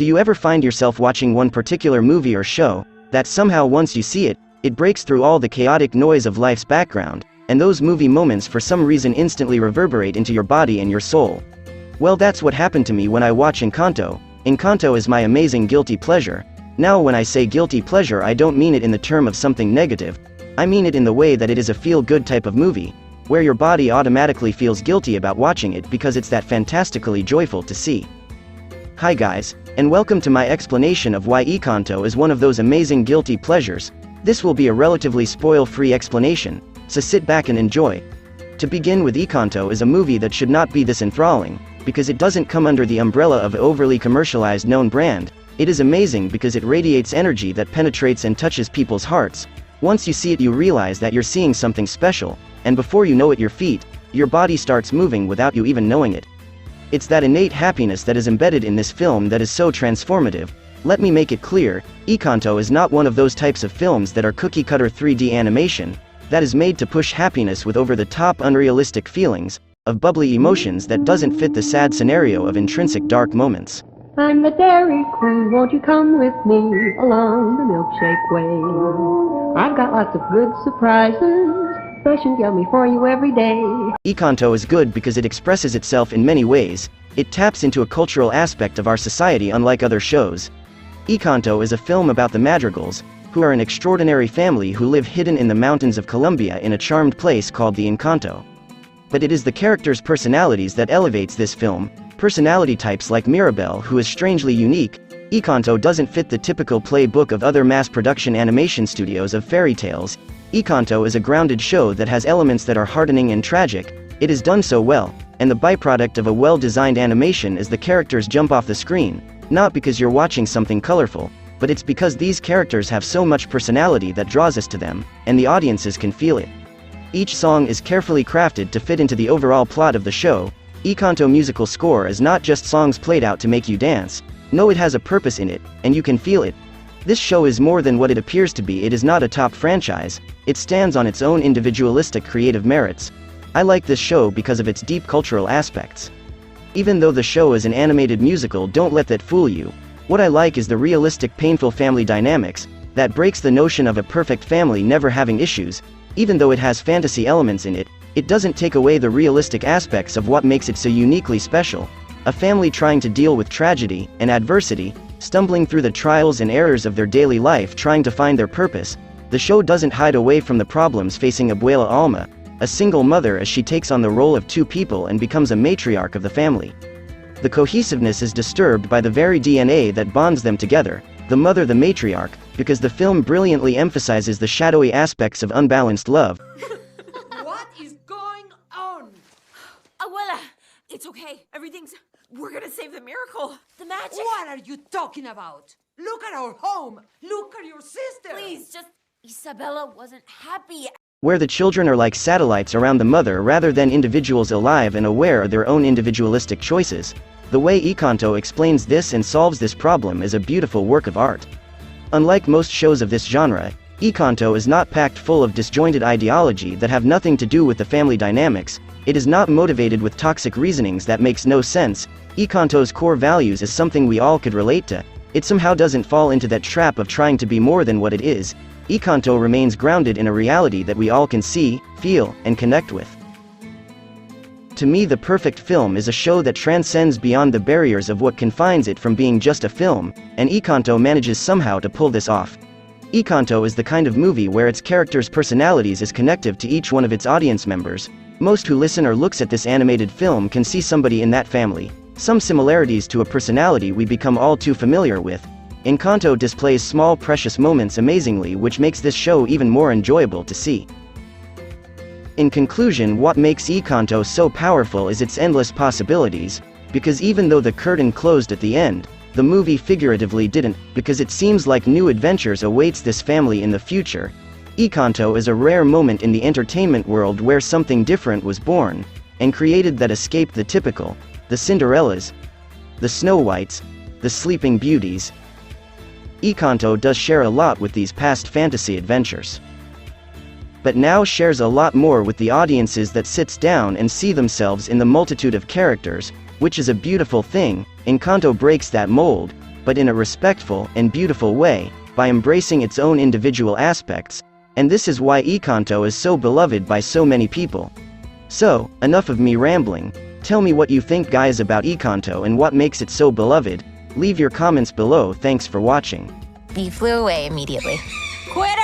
Do you ever find yourself watching one particular movie or show, that somehow once you see it, it breaks through all the chaotic noise of life's background, and those movie moments for some reason instantly reverberate into your body and your soul? Well, that's what happened to me when I watch Encanto. Encanto is my amazing guilty pleasure. Now when I say guilty pleasure, I don't mean it in the term of something negative. I mean it in the way that it is a feel-good type of movie, where your body automatically feels guilty about watching it because it's that fantastically joyful to see. Hi guys, and welcome to my explanation of why Encanto is one of those amazing guilty pleasures. This will be a relatively spoil-free explanation, so sit back and enjoy. To begin with, Encanto is a movie that should not be this enthralling, because it doesn't come under the umbrella of an overly commercialized known brand. It is amazing because it radiates energy that penetrates and touches people's hearts. Once you see it, you realize that you're seeing something special, and before you know it, your body starts moving without you even knowing it. It's that innate happiness that is embedded in this film that is so transformative. Let me make it clear, Encanto is not one of those types of films that are cookie-cutter 3D animation, that is made to push happiness with over-the-top unrealistic feelings, of bubbly emotions that doesn't fit the sad scenario of intrinsic dark moments. I'm the Dairy Queen, won't you come with me along the milkshake way? I've got lots of good surprises, fresh and yummy for you every day. Encanto is good because it expresses itself in many ways. It taps into a cultural aspect of our society unlike other shows. Encanto is a film about the Madrigals, who are an extraordinary family who live hidden in the mountains of Colombia in a charmed place called the Encanto. But it is the characters' personalities that elevates this film. Personality types like Mirabel, who is strangely unique. Encanto doesn't fit the typical playbook of other mass-production animation studios of fairy tales. Encanto is a grounded show that has elements that are heartening and tragic. It is done so well, and the byproduct of a well-designed animation is the characters jump off the screen, not because you're watching something colorful, but it's because these characters have so much personality that draws us to them, and the audiences can feel it. Each song is carefully crafted to fit into the overall plot of the show. Encanto musical score is not just songs played out to make you dance. No, it has a purpose in it, and you can feel it. This show is more than what it appears to be. It is not a top franchise. It stands on its own individualistic creative merits. I like this show because of its deep cultural aspects. Even though the show is an animated musical, don't let that fool you. What I like is the realistic, painful family dynamics, that breaks the notion of a perfect family never having issues. Even though it has fantasy elements in it, it doesn't take away the realistic aspects of what makes it so uniquely special. A family trying to deal with tragedy and adversity, stumbling through the trials and errors of their daily life trying to find their purpose. The show doesn't hide away from the problems facing Abuela Alma, a single mother, as she takes on the role of two people and becomes a matriarch of the family. The cohesiveness is disturbed by the very DNA that bonds them together, the mother, the matriarch, because the film brilliantly emphasizes the shadowy aspects of unbalanced love. What is going on? Abuela, it's okay. We're gonna save the miracle. The magic. What are you talking about? Look at our home. Look at your sister. Please, Isabella wasn't happy. Where the children are like satellites around the mother rather than individuals alive and aware of their own individualistic choices. The way Encanto explains this and solves this problem is a beautiful work of art. Unlike most shows of this genre, Encanto is not packed full of disjointed ideology that have nothing to do with the family dynamics. It is not motivated with toxic reasonings that makes no sense. Encanto's core values is something we all could relate to. It somehow doesn't fall into that trap of trying to be more than what it is. Encanto remains grounded in a reality that we all can see, feel, and connect with. To me, the perfect film is a show that transcends beyond the barriers of what confines it from being just a film, and Encanto manages somehow to pull this off. Encanto is the kind of movie where its characters' personalities is connective to each one of its audience members. Most who listen or looks at this animated film can see somebody in that family, some similarities to a personality we become all too familiar with. Encanto displays small precious moments amazingly, which makes this show even more enjoyable to see. In conclusion, what makes Encanto so powerful is its endless possibilities, because even though the curtain closed at the end, the movie figuratively didn't, because it seems like new adventures awaits this family in the future. Encanto is a rare moment in the entertainment world where something different was born, and created that escaped the typical, the Cinderellas, the Snow Whites, the Sleeping Beauties. Encanto does share a lot with these past fantasy adventures, but now shares a lot more with the audiences that sits down and see themselves in the multitude of characters, which is a beautiful thing. Encanto breaks that mold. but in a respectful and beautiful way, by embracing its own individual aspects, and this is why Encanto is so beloved by so many people. So, enough of me rambling. Tell me what you think guys about Encanto and what makes it so beloved. Leave your comments below. Thanks for watching. He flew away immediately. Quit